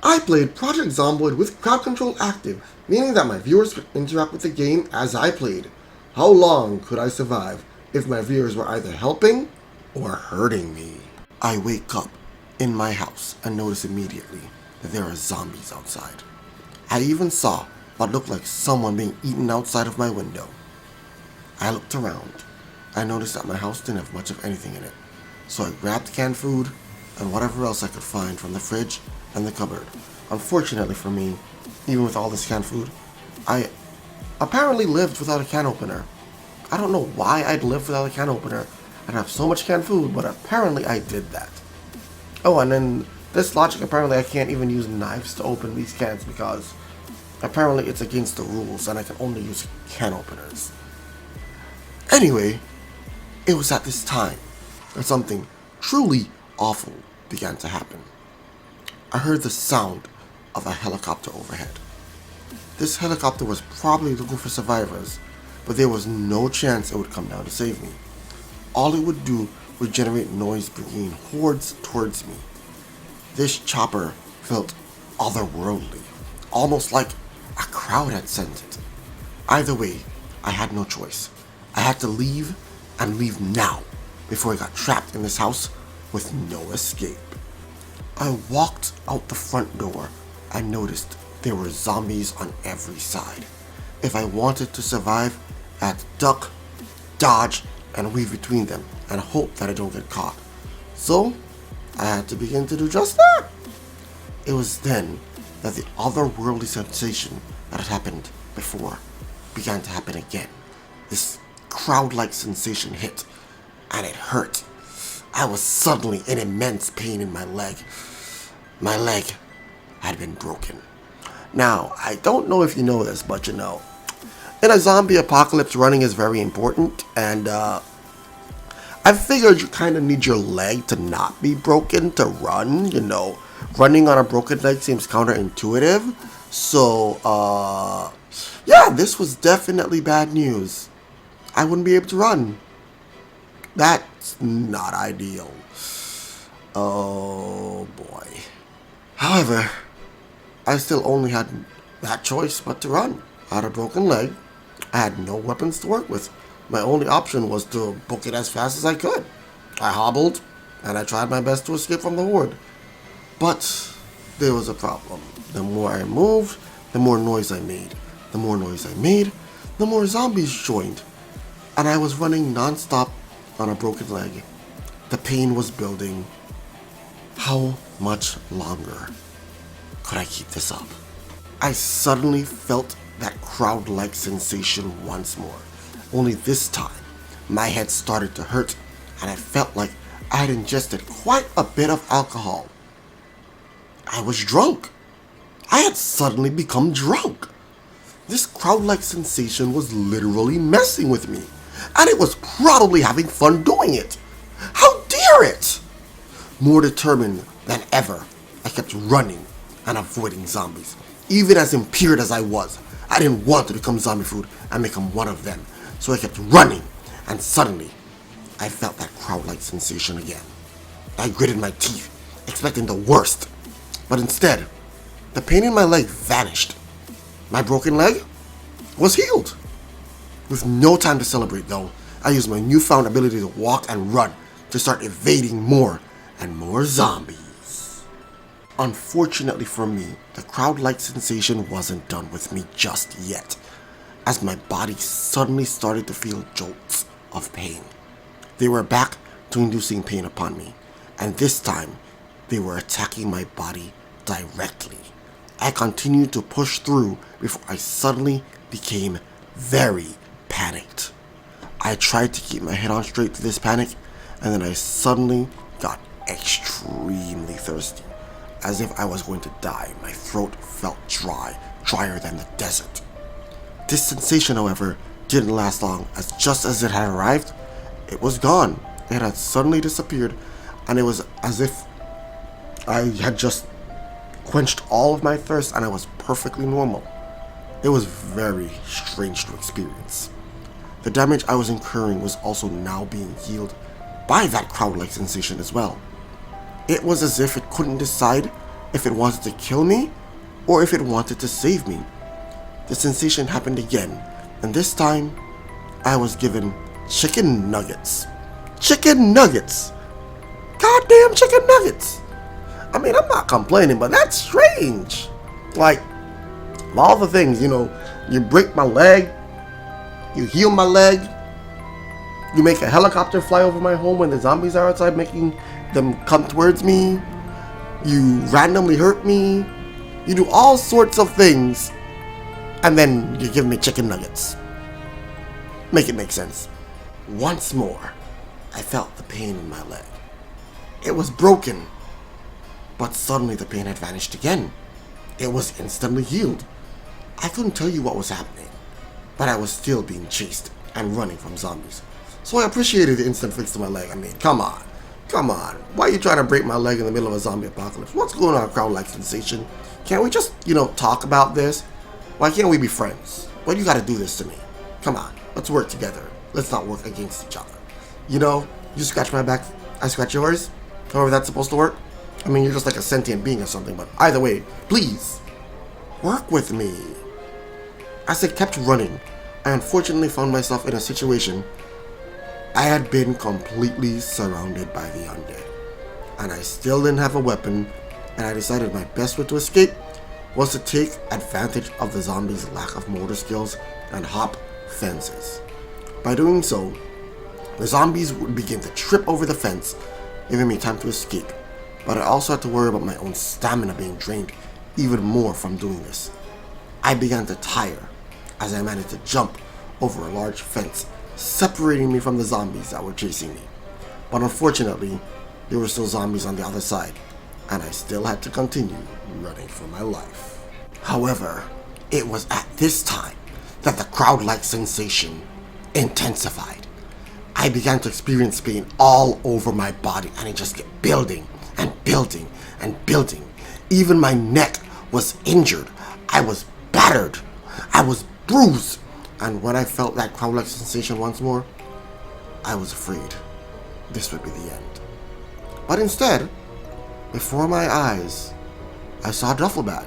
I played Project Zomboid with crowd control active, meaning that my viewers could interact with the game as I played. How long could I survive if my viewers were either helping or hurting me? I wake up in my house and notice immediately that there are zombies outside. I even saw what looked like someone being eaten outside of my window. I looked around. I noticed that my house didn't have much of anything in it, so I grabbed canned food and whatever else I could find from the fridge and the cupboard. Unfortunately for me, even with all this canned food, I apparently lived without a can opener. I don't know why I'd live without a can opener and have so much canned food, but apparently I did that. Oh, and then this logic, apparently I can't even use knives to open these cans because apparently it's against the rules and I can only use can openers. Anyway, it was at this time that something truly awful began to happen. I heard the sound of a helicopter overhead. This helicopter was probably looking for survivors, but there was no chance it would come down to save me. All it would do was generate noise bringing hordes towards me. This chopper felt otherworldly, almost like a crowd had sent it. Either way, I had no choice. I had to leave and leave now before I got trapped in this house with no escape. I walked out the front door and noticed there were zombies on every side. If I wanted to survive, I had to duck, dodge, and weave between them and hope that I don't get caught. So, I had to begin to do just that. It was then that the otherworldly sensation that had happened before began to happen again. This crowd-like sensation hit, and it hurt. I was suddenly in immense pain in my leg. My leg had been broken. Now, I don't know if you know this, but you know, in a zombie apocalypse, running is very important, and I figured you kind of need your leg to not be broken to run, you know. Running on a broken leg seems counterintuitive, so, yeah, this was definitely bad news. I wouldn't be able to run. That's not ideal. Oh boy. However, I still only had that choice but to run. I had a broken leg. I had no weapons to work with. My only option was to book it as fast as I could. I hobbled, and I tried my best to escape from the horde. But there was a problem. The more I moved, the more noise I made. The more noise I made, the more zombies joined. And I was running non-stop on a broken leg. The pain was building. How much longer could I keep this up? I suddenly felt that crowd-like sensation once more. Only this time, my head started to hurt, and I felt like I had ingested quite a bit of alcohol. I was drunk. I had suddenly become drunk. This crowd-like sensation was literally messing with me, and it was probably having fun doing it. How dare it! More determined than ever, I kept running and avoiding zombies. Even as impaired as I was, I didn't want to become zombie food and become one of them. So I kept running, and suddenly, I felt that crowd-like sensation again. I gritted my teeth, expecting the worst. But instead, the pain in my leg vanished. My broken leg was healed. With no time to celebrate though, I used my newfound ability to walk and run to start evading more and more zombies. Unfortunately for me, the crowd-like sensation wasn't done with me just yet, as my body suddenly started to feel jolts of pain. They were back to inducing pain upon me, and this time, they were attacking my body directly. I continued to push through before I suddenly became very panicked. I tried to keep my head on straight through this panic, and then I suddenly got extremely thirsty. As if I was going to die, my throat felt dry, drier than the desert. This sensation, however, didn't last long, as just as it had arrived, it was gone. It had suddenly disappeared, and it was as if I had just quenched all of my thirst and I was perfectly normal. It was very strange to experience. The damage I was incurring was also now being healed by that crowd-like sensation as well. It was as if it couldn't decide if it wanted to kill me or if it wanted to save me. The sensation happened again, and this time I was given chicken nuggets. Chicken nuggets! Goddamn chicken nuggets! I mean, I'm not complaining, but that's strange. Like, of all the things, you break my leg, you heal my leg, you make a helicopter fly over my home when the zombies are outside, making them come towards me, you randomly hurt me, you do all sorts of things, and then you give me chicken nuggets. Make it make sense. Once more, I felt the pain in my leg. It was broken, but suddenly the pain had vanished again. It was instantly healed. I couldn't tell you what was happening, but I was still being chased and running from zombies. So I appreciated the instant fix to my leg. I mean, come on. Why are you trying to break my leg in the middle of a zombie apocalypse? What's going on, crowd-like sensation? Can't we just, talk about this? Why can't we be friends? Why do you gotta do this to me? Come on, let's work together. Let's not work against each other. You scratch my back, I scratch yours. However that's supposed to work. I mean, you're just like a sentient being or something, but either way, please, work with me. As I kept running, I unfortunately found myself in a situation. I had been completely surrounded by the undead, and I still didn't have a weapon, and I decided my best way to escape was to take advantage of the zombies' lack of motor skills and hop fences. By doing so, the zombies would begin to trip over the fence, giving me time to escape, but I also had to worry about my own stamina being drained even more from doing this. I began to tire as I managed to jump over a large fence, separating me from the zombies that were chasing me. But unfortunately, there were still zombies on the other side, and I still had to continue running for my life. However, it was at this time that the crowd-like sensation intensified. I began to experience pain all over my body, and it just kept building and building and building. Even my neck was injured. I was battered. I was bruised. And when I felt that crowd-like sensation once more, I was afraid this would be the end. But instead, before my eyes, I saw a duffel bag,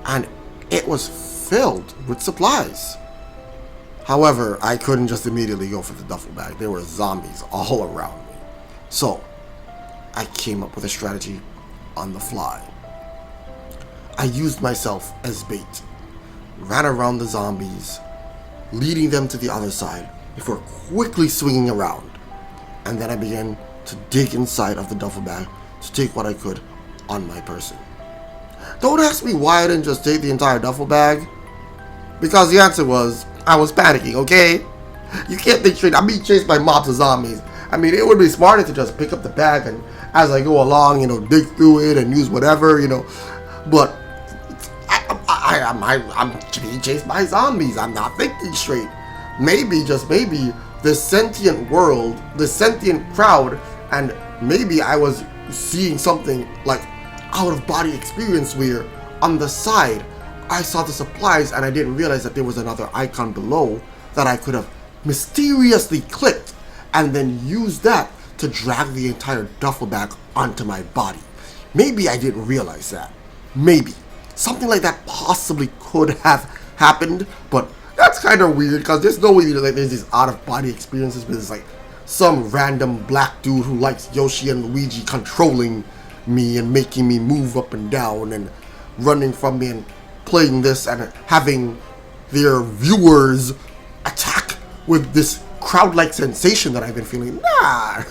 and it was filled with supplies. However, I couldn't just immediately go for the duffel bag. There were zombies all around me. So, I came up with a strategy on the fly. I used myself as bait, ran around the zombies, leading them to the other side before quickly swinging around. And then I began to dig inside of the duffel bag to take what I could on my person. Don't ask me why I didn't just take the entire duffel bag, because the answer was, I was panicking, okay? You can't think straight. I'm being chased by mobs of zombies. I mean, it would be smarter to just pick up the bag and as I go along, dig through it and use whatever, But I'm being chased by zombies. I'm not thinking straight. Maybe, just maybe, the sentient world, the sentient crowd, and maybe I was seeing something like out-of-body experience where on the side I saw the supplies and I didn't realize that there was another icon below that I could have mysteriously clicked and then used that to drag the entire duffel bag onto my body. Maybe I didn't realize that. Maybe. Something like that possibly could have happened, but that's kind of weird because there's no way there's these out-of-body experiences where there's like some random black dude who likes Yoshi and Luigi controlling me and making me move up and down and running from me and playing this and having their viewers attack with this crowd-like sensation that I've been feeling. Nah,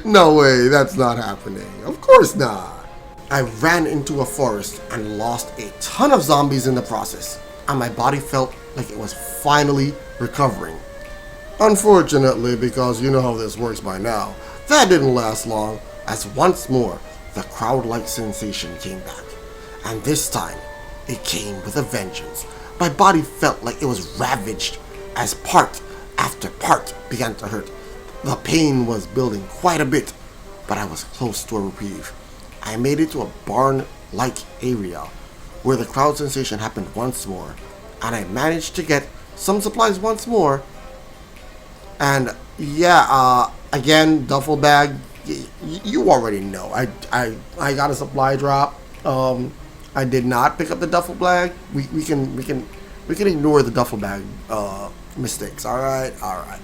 no way, that's not happening. Of course not. I ran into a forest and lost a ton of zombies in the process, and my body felt like it was finally recovering. Unfortunately, because you know how this works by now, that didn't last long, as once more the crowd-like sensation came back, and this time it came with a vengeance. My body felt like it was ravaged as part after part began to hurt. The pain was building quite a bit, but I was close to a reprieve. I made it to a barn-like area where the crowd sensation happened once more, and I managed to get some supplies once more. And yeah, again, duffel bag, You already know. I got a supply drop. I did not pick up the duffel bag. We can ignore the duffel bag mistakes. All right.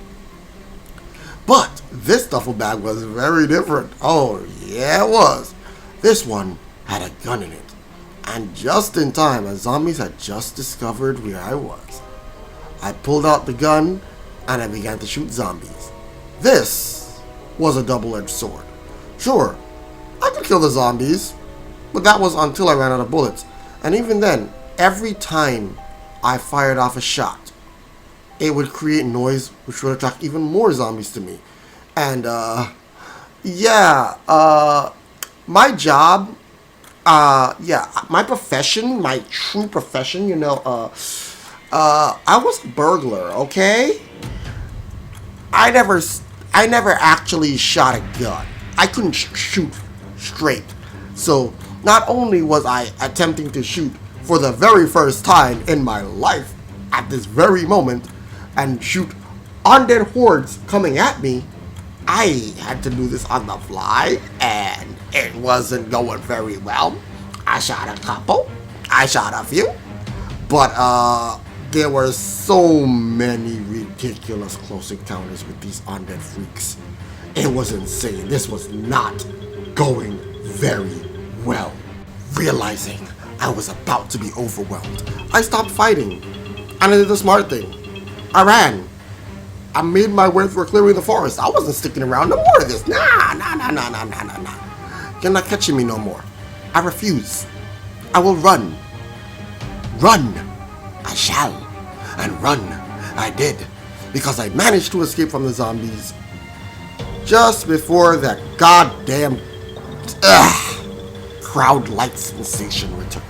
But this duffel bag was very different. Oh yeah, it was. This one had a gun in it, and just in time, as zombies had just discovered where I was, I pulled out the gun and I began to shoot zombies. This was a double-edged sword. Sure, I could kill the zombies, but that was until I ran out of bullets. And even then, every time I fired off a shot, it would create noise which would attract even more zombies to me. And, my job, my profession, my true profession, I was a burglar, okay? I never actually shot a gun. I couldn't shoot straight. So, not only was I attempting to shoot for the very first time in my life at this very moment and shoot undead hordes coming at me, I had to do this on the fly, and it wasn't going very well. I shot a couple, I shot a few, but there were so many ridiculous close encounters with these undead freaks. It was insane. This was not going very well. Realizing I was about to be overwhelmed, I stopped fighting, and I did the smart thing. I ran. I made my way through clearing the forest. I wasn't sticking around no more of this. Nah. You're not catching me no more. I refuse. I will run. Run. I shall. And run. I did. Because I managed to escape from the zombies just before that goddamn crowd-like sensation returned.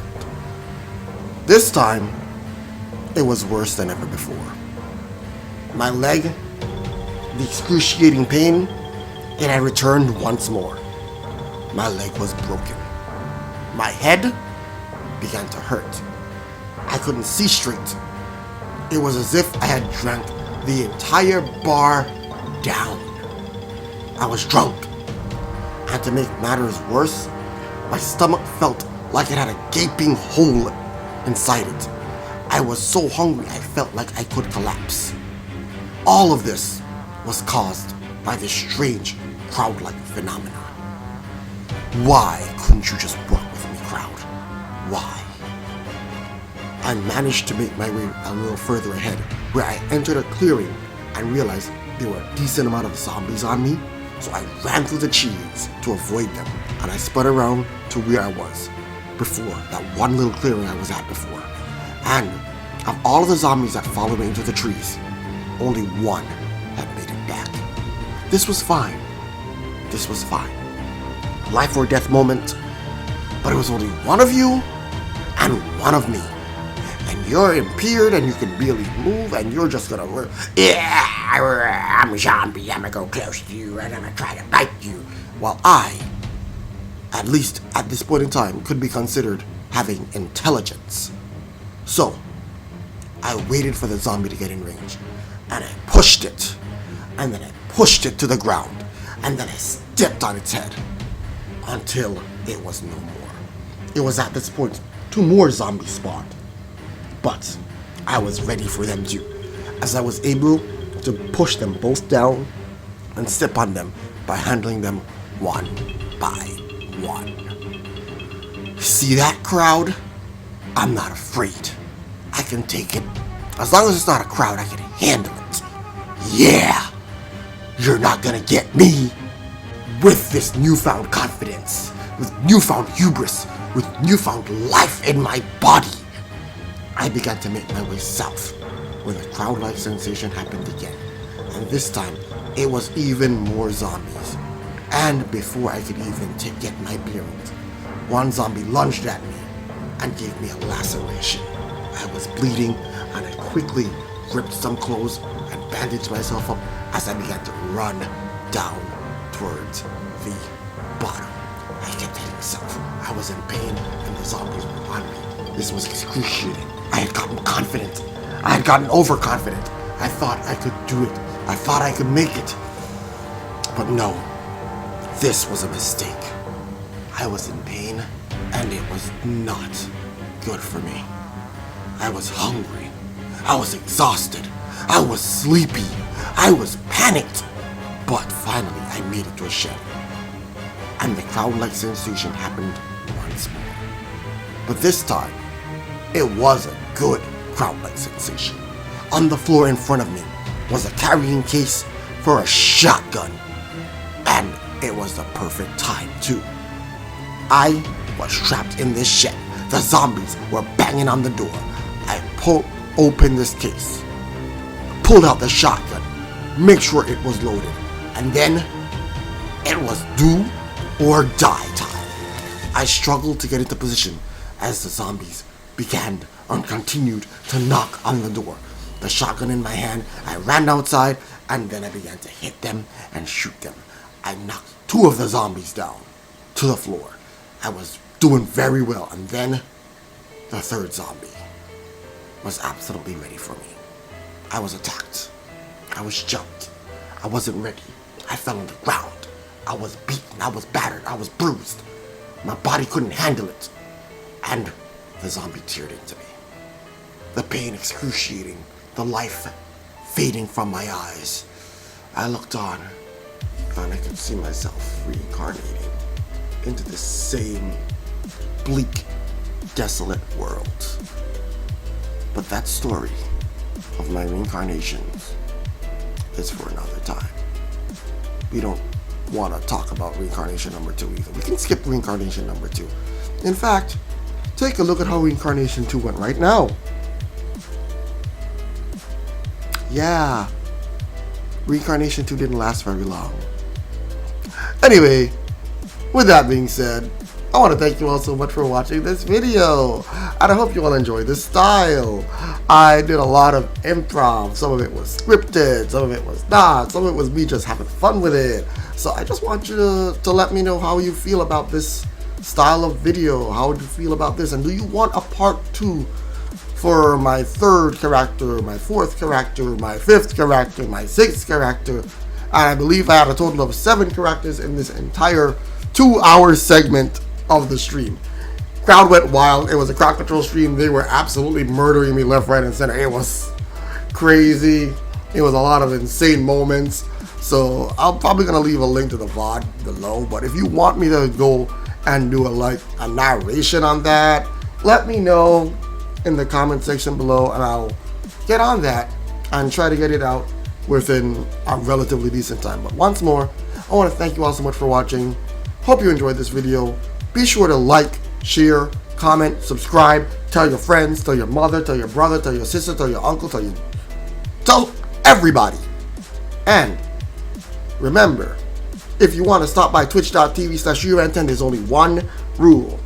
This time, it was worse than ever before. My leg, the excruciating pain, it had returned once more. My leg was broken. My head began to hurt. I couldn't see straight. It was as if I had drank the entire bar down. I was drunk. And to make matters worse, my stomach felt like it had a gaping hole inside it. I was so hungry I felt like I could collapse. All of this was caused by this strange crowd-like phenomenon. Why couldn't you just work with me, crowd? Why? I managed to make my way a little further ahead, where I entered a clearing and realized there were a decent amount of zombies on me, so I ran through the trees to avoid them, and I spun around to where I was before, that one little clearing I was at before. And of all of the zombies that followed me into the trees, only one had made it back. This was fine. This was fine. Life or death moment, but it was only one of you and one of me. And you're impaired and you can barely move and you're just gonna work. Yeah, I'm a zombie. I'm gonna go close to you and I'm gonna try to bite you. While I, at least at this point in time, could be considered having intelligence. So, I waited for the zombie to get in range. And I pushed it. And then I pushed it to the ground. And then I stepped on its head. Until it was no more. It was at this point 2 more zombies spawned. But I was ready for them too, as I was able to push them both down and step on them by handling them one by one. See that, crowd? I'm not afraid. I can take it. As long as it's not a crowd, I can handle it. Yeah! You're not gonna get me! With this newfound confidence, with newfound hubris, with newfound life in my body, I began to make my way south, where the crowd-like sensation happened again. And this time, it was even more zombies. And before I could even get my bearings, one zombie lunged at me and gave me a laceration. I was bleeding, and I quickly ripped some clothes and bandaged myself up as I began to run down towards the bottom. I kept hitting myself. I was in pain, and the zombies were on me. This was excruciating. I had gotten confident. I had gotten overconfident. I thought I could do it. I thought I could make it. But no. this was a mistake. I was in pain, and it was not good for me. I was hungry. I was exhausted. I was sleepy. I was panicked. But finally, I made it to a shed. And the crowd-like sensation happened once more. But this time, it was a good crowd-like sensation. On the floor in front of me was a carrying case for a shotgun. And it was the perfect time, too. I was trapped in this shed. The zombies were banging on the door. I pulled open this case, pulled out the shotgun, make sure it was loaded, and then it was do or die time. I struggled to get into position as the zombies began and continued to knock on the door. The shotgun in my hand, I ran outside, and then I began to hit them and shoot them. I knocked 2 of the zombies down to the floor. I was doing very well, and then the 3rd zombie was absolutely ready for me. I was attacked. I was jumped. I wasn't ready. I fell on the ground. I was beaten. I was battered. I was bruised. My body couldn't handle it. And the zombie teared into me. The pain excruciating. The life fading from my eyes. I looked on, and I could see myself reincarnating into the same bleak, desolate world. But that story of my reincarnations is for another time. We don't want to talk about reincarnation number 2 either. We can skip reincarnation number 2. In fact, take a look at how reincarnation 2 went right now. Yeah, reincarnation 2 didn't last very long. Anyway, with that being said, I want to thank you all so much for watching this video, and I hope you all enjoyed this style. I did a lot of improv. Some of it was scripted, some of it was not, some of it was me just having fun with it. So I just want you to let me know how you feel about this style of video. How would you feel about this? And do you want a part 2 for my 3rd character, my 4th character, my 5th character, my 6th character? And I believe I had a total of 7 characters in this entire 2-hour segment of the stream. Crowd went wild. It was a crowd control stream. They were absolutely murdering me left, right, and center. It was crazy. It was a lot of insane moments. So I'm probably gonna leave a link to the VOD below. But if you want me to go and do a narration on that, let me know in the comment section below, and I'll get on that and try to get it out within a relatively decent time. But once more, I want to thank you all so much for watching. Hope you enjoyed this video. Be sure to like, share, comment, subscribe, tell your friends, tell your mother, tell your brother, tell your sister, tell your uncle, tell everybody. And remember, if you want to stop by twitch.tv/JJJreact, there's only one rule,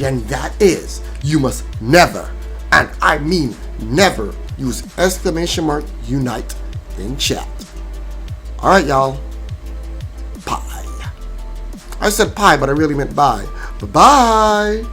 and that is you must never, and I mean never, use !unite in chat. Alright, y'all. Pie. I said pie, but I really meant bye. Bye-bye.